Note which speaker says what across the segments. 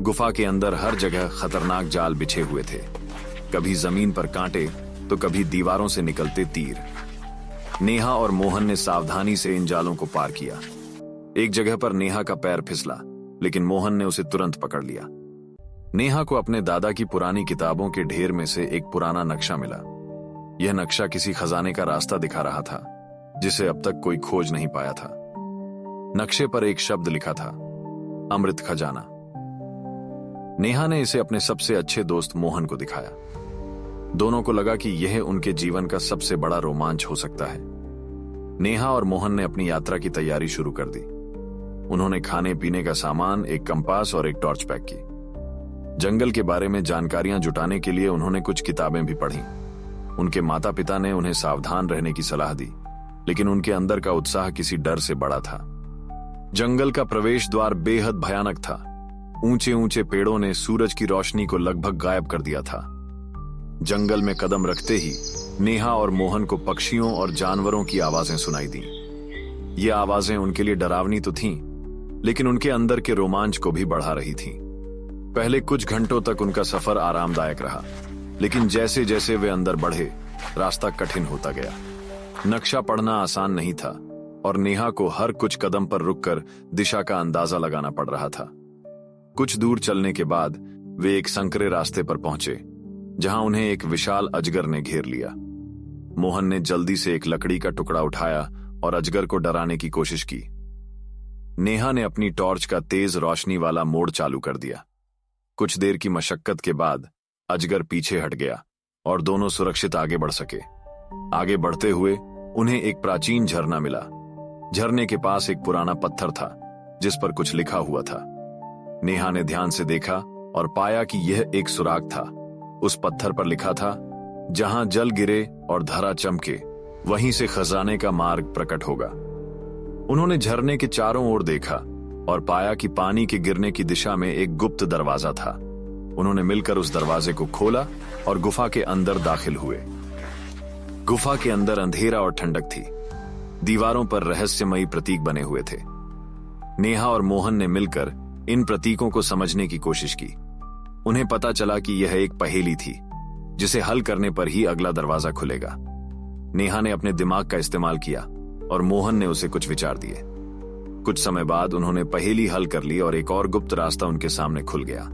Speaker 1: गुफा के अंदर हर जगह खतरनाक जाल बिछे हुए थे, कभी जमीन पर कांटे तो कभी दीवारों से निकलते तीर। नेहा और मोहन ने सावधानी से इन जालों को पार किया। एक जगह पर नेहा का पैर फिसला, लेकिन मोहन ने उसे तुरंत पकड़ लिया। नेहा को अपने दादा की पुरानी किताबों के ढेर में से एक पुराना नक्शा मिला। यह नक्शा किसी खजाने का रास्ता दिखा रहा था, जिसे अब तक कोई खोज नहीं पाया था। नक्शे पर एक शब्द लिखा था, अमृत खजाना। नेहा ने इसे अपने सबसे अच्छे दोस्त मोहन को दिखाया। दोनों को लगा कि यह उनके जीवन का सबसे बड़ा रोमांच हो सकता है। नेहा और मोहन ने अपनी यात्रा की तैयारी शुरू कर दी। उन्होंने खाने पीने का सामान, एक कंपास और एक टॉर्च पैक की। जंगल के बारे में जानकारियां जुटाने के लिए उन्होंने कुछ किताबें भी पढ़ी। उनके माता पिता ने उन्हें सावधान रहने की सलाह दी, लेकिन उनके अंदर का उत्साह किसी डर से बड़ा था। जंगल का प्रवेश द्वार बेहद भयानक था। ऊंचे ऊंचे पेड़ों ने सूरज की रोशनी को लगभग गायब कर दिया था। जंगल में कदम रखते ही नेहा और मोहन को पक्षियों और जानवरों की आवाजें सुनाई दी। ये आवाजें उनके लिए डरावनी तो थीं, लेकिन उनके अंदर के रोमांच को भी बढ़ा रही थीं। पहले कुछ घंटों तक उनका सफर आरामदायक रहा, लेकिन जैसे जैसे वे अंदर बढ़े, रास्ता कठिन होता गया। नक्शा पढ़ना आसान नहीं था और नेहा को हर कुछ कदम पर रुककर दिशा का अंदाजा लगाना पड़ रहा था। कुछ दूर चलने के बाद वे एक संकरे रास्ते पर पहुंचे, जहां उन्हें एक विशाल अजगर ने घेर लिया। मोहन ने जल्दी से एक लकड़ी का टुकड़ा उठाया और अजगर को डराने की कोशिश की। नेहा ने अपनी टॉर्च का तेज रोशनी वाला मोड चालू कर दिया। कुछ देर की मशक्कत के बाद अजगर पीछे हट गया और दोनों सुरक्षित आगे बढ़ सके। आगे बढ़ते हुए उन्हें एक प्राचीन झरना मिला। झरने के पास एक पुराना पत्थर था, जिस पर कुछ लिखा हुआ था। नेहा ने ध्यान से देखा और पाया कि यह एक सुराग था। उस पत्थर पर लिखा था, जहां जल गिरे और धरा चमके, वहीं से खजाने का मार्ग प्रकट होगा। उन्होंने झरने के चारों ओर देखा और पाया कि पानी के गिरने की दिशा में एक गुप्त दरवाजा था। उन्होंने मिलकर उस दरवाजे को खोला और गुफा के अंदर दाखिल हुए। गुफा के अंदर अंधेरा और ठंडक थी। दीवारों पर रहस्यमयी प्रतीक बने हुए थे। नेहा और मोहन ने मिलकर इन प्रतीकों को समझने की कोशिश की। उन्हें पता चला कि यह एक पहेली थी, जिसे हल करने पर ही अगला दरवाजा खुलेगा। नेहा ने अपने दिमाग का इस्तेमाल किया और मोहन ने उसे कुछ विचार दिए। कुछ समय बाद उन्होंने पहेली हल कर ली और एक और गुप्त रास्ता उनके सामने खुल गया।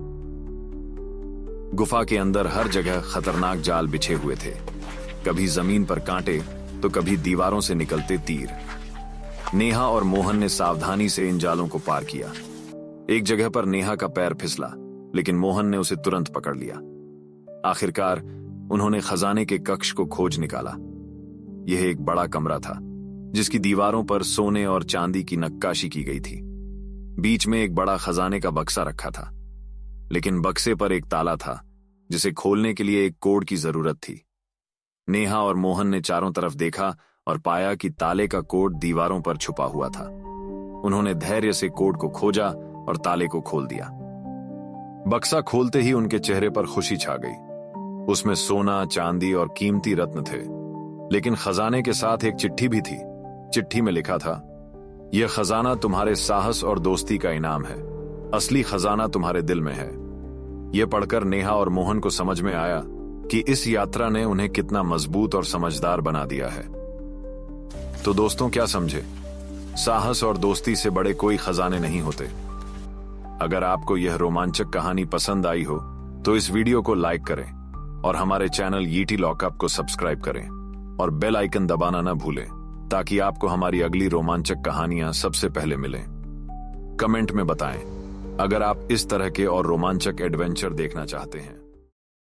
Speaker 1: गुफा के अंदर हर जगह खतरनाक जाल बिछे हुए थे, कभी जमीन पर कांटे तो कभी दीवारों से निकलते तीर। नेहा और मोहन ने सावधानी से इन जालों को पार किया। एक जगह पर नेहा का पैर फिसला, लेकिन मोहन ने उसे तुरंत पकड़ लिया। आखिरकार उन्होंने खजाने के कक्ष को खोज निकाला। यह एक बड़ा कमरा था, जिसकी दीवारों पर सोने और चांदी की नक्काशी की गई थी। बीच में एक बड़ा खजाने का बक्सा रखा था, लेकिन बक्से पर एक ताला था, जिसे खोलने के लिए एक कोड की जरूरत थी। नेहा और मोहन ने चारों तरफ देखा और पाया कि ताले का कोड दीवारों पर छुपा हुआ था। उन्होंने धैर्य से कोड को खोजा और ताले को खोल दिया। बक्सा खोलते ही उनके चेहरे पर खुशी छा गई। उसमें सोना, चांदी और कीमती रत्न थे, लेकिन खजाने के साथ एक चिट्ठी भी थी। चिट्ठी में लिखा था, यह खजाना तुम्हारे साहस और दोस्ती का इनाम है। असली खजाना तुम्हारे दिल में है। यह पढ़कर नेहा और मोहन को समझ में आया कि इस यात्रा ने उन्हें कितना मजबूत और समझदार बना दिया है। तो दोस्तों, क्या समझे? साहस और दोस्ती से बड़े कोई खजाने नहीं होते। अगर आपको यह रोमांचक कहानी पसंद आई हो तो इस वीडियो को लाइक करें और हमारे चैनल ईटी लॉकअप को सब्सक्राइब करें और बेल आइकन दबाना न भूलें, ताकि आपको हमारी अगली रोमांचक कहानियां सबसे पहले मिलें। कमेंट में बताएं अगर आप इस तरह के और रोमांचक एडवेंचर देखना चाहते हैं।